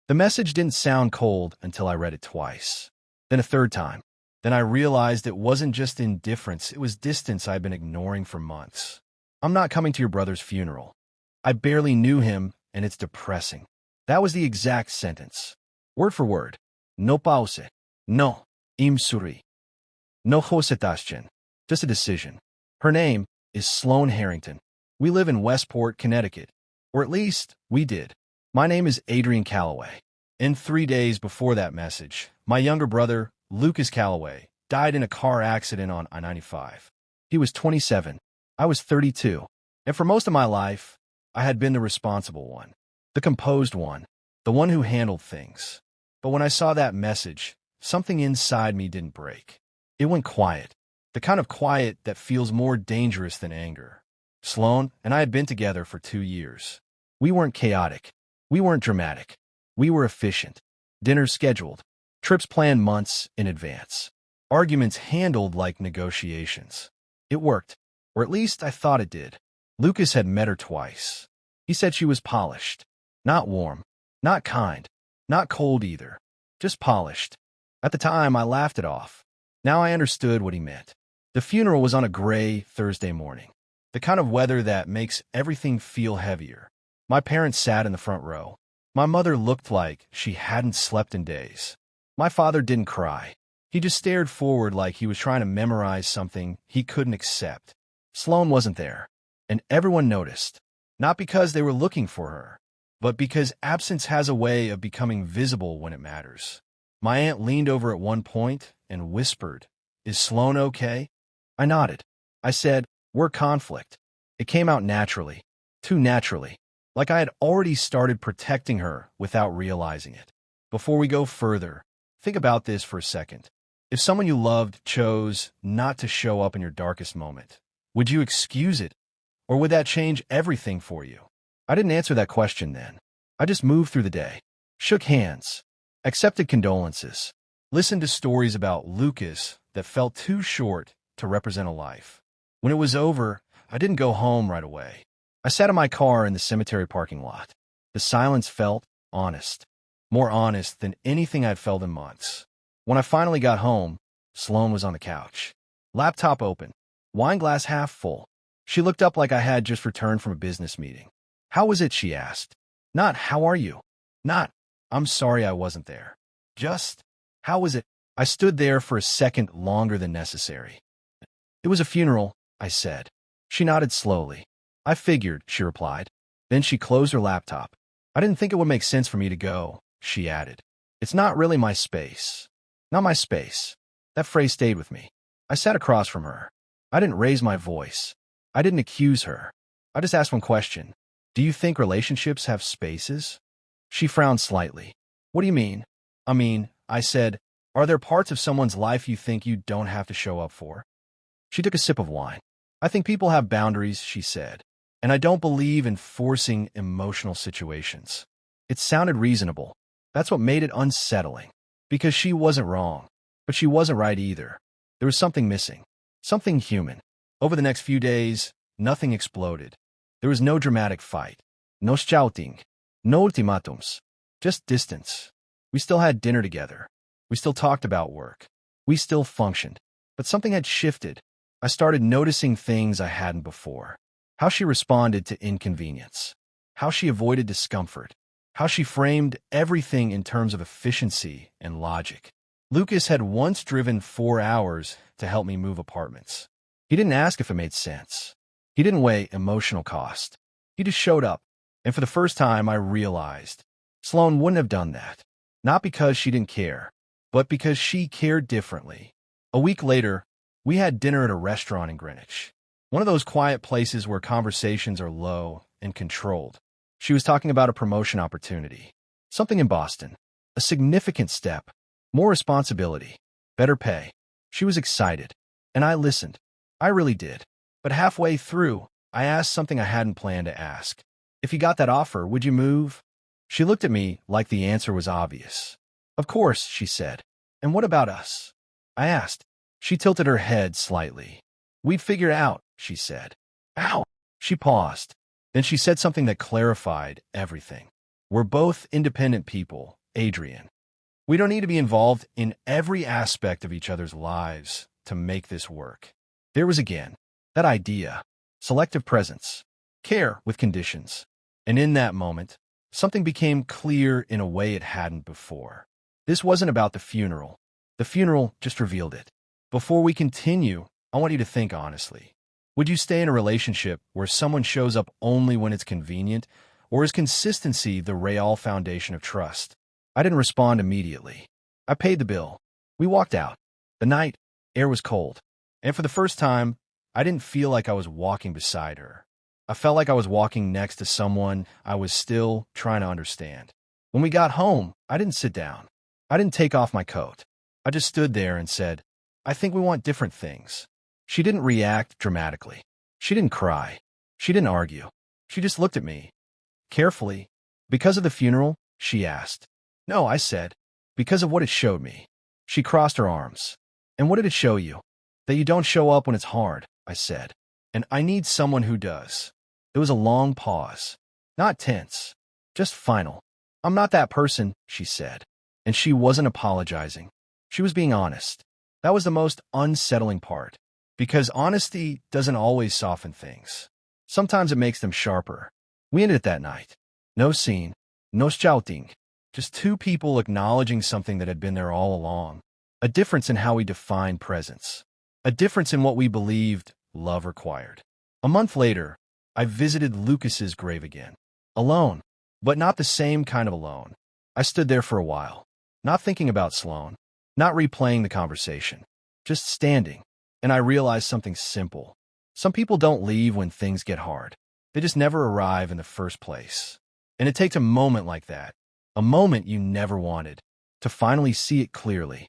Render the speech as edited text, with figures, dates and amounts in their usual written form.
The message didn't sound cold until I read it twice. Then a third time. Then I realized it wasn't just indifference, it was distance I'd been ignoring for months. I'm not coming to your brother's funeral. I barely knew him, and it's depressing. That was the exact sentence. Word for word. No pause. No. Im suri. No hosetaschen. Just a decision. Her name is Sloane Harrington. We live in Westport, Connecticut. Or at least, we did. My name is Adrian Calloway. And 3 days before that message, my younger brother, Lucas Calloway, died in a car accident on I-95. He was 27. I was 32. And for most of my life, I had been the responsible one, the composed one, the one who handled things. But when I saw that message, something inside me didn't break. It went quiet, the kind of quiet that feels more dangerous than anger. Sloane and I had been together for 2 years. We weren't chaotic. We weren't dramatic. We were efficient. Dinners scheduled. Trips planned months in advance. Arguments handled like negotiations. It worked, or at least I thought it did. Lucas had met her twice. He said she was polished. Not warm. Not kind. Not cold either. Just polished. At the time, I laughed it off. Now I understood what he meant. The funeral was on a gray Thursday morning. The kind of weather that makes everything feel heavier. My parents sat in the front row. My mother looked like she hadn't slept in days. My father didn't cry. He just stared forward like he was trying to memorize something he couldn't accept. Sloane wasn't there, and everyone noticed. Not because they were looking for her, but because absence has a way of becoming visible when it matters. My aunt leaned over at one point and whispered, "Is Sloane okay?" I nodded. I said, "We're conflict." It came out naturally, too naturally, like I had already started protecting her without realizing it. Before we go further, think about this for a second. If someone you loved chose not to show up in your darkest moment, would you excuse it, or would that change everything for you? I didn't answer that question then. I just moved through the day, shook hands, accepted condolences, listened to stories about Lucas that felt too short to represent a life. When it was over, I didn't go home right away. I sat in my car in the cemetery parking lot. The silence felt honest, more honest than anything I'd felt in months. When I finally got home, Sloane was on the couch, laptop open, wine glass half full. She looked up like I had just returned from a business meeting. "How was it?" she asked. Not, "How are you?" Not, "I'm sorry I wasn't there." Just, "How was it?" I stood there for a second longer than necessary. "It was a funeral," I said. She nodded slowly. "I figured," she replied. Then she closed her laptop. "I didn't think it would make sense for me to go," she added. "It's not really my space." Not my space. That phrase stayed with me. I sat across from her. I didn't raise my voice. I didn't accuse her. I just asked one question. "Do you think relationships have spaces?" She frowned slightly. "What do you mean?" I said, "Are there parts of someone's life you think you don't have to show up for?" She took a sip of wine. "I think people have boundaries," she said, "and I don't believe in forcing emotional situations." It sounded reasonable. That's what made it unsettling. Because she wasn't wrong, but she wasn't right either. There was something missing, something human. Over the next few days, nothing exploded. There was no dramatic fight, no shouting, no ultimatums, just distance. We still had dinner together. We still talked about work. We still functioned. But something had shifted. I started noticing things I hadn't before. How she responded to inconvenience. How she avoided discomfort. How she framed everything in terms of efficiency and logic. Lucas had once driven 4 hours to help me move apartments. He didn't ask if it made sense. He didn't weigh emotional cost. He just showed up. And for the first time, I realized Sloane wouldn't have done that. Not because she didn't care, but because she cared differently. A week later, we had dinner at a restaurant in Greenwich. One of those quiet places where conversations are low and controlled. She was talking about a promotion opportunity. Something in Boston. A significant step. More responsibility. Better pay. She was excited. And I listened. I really did. But halfway through, I asked something I hadn't planned to ask. "If you got that offer, would you move?" She looked at me like the answer was obvious. "Of course," she said. "And what about us?" I asked. She tilted her head slightly. "We'd figure it out," she said. "Ow!" She paused. Then she said something that clarified everything. We're both independent people, Adrian. We don't need to be involved in every aspect of each other's lives to make this work. There was again that idea, selective presence, care with conditions. And in that moment, something became clear in a way it hadn't before. This wasn't about the funeral. The funeral just revealed it. Before we continue, I want you to think honestly. Would you stay in a relationship where someone shows up only when it's convenient, or is consistency the real foundation of trust? I didn't respond immediately. I paid the bill. We walked out. The night air was cold, and for the first time, I didn't feel like I was walking beside her. I felt like I was walking next to someone I was still trying to understand. When we got home, I didn't sit down. I didn't take off my coat. I just stood there and said, I think we want different things. She didn't react dramatically. She didn't cry. She didn't argue. She just looked at me. Carefully. Because of the funeral? She asked. No, I said. Because of what it showed me. She crossed her arms. And what did it show you? That you don't show up when it's hard, I said. And I need someone who does. There was a long pause. Not tense. Just final. I'm not that person, she said. And she wasn't apologizing. She was being honest. That was the most unsettling part. Because honesty doesn't always soften things. Sometimes it makes them sharper. We ended it that night. No scene. No shouting. Just two people acknowledging something that had been there all along. A difference in how we define presence. A difference in what we believed love required. A month later, I visited Lucas's grave again. Alone, but not the same kind of alone. I stood there for a while, not thinking about Sloan, not replaying the conversation, just standing. And I realized something simple. Some people don't leave when things get hard. They just never arrive in the first place. And it takes a moment like that, a moment you never wanted, to finally see it clearly.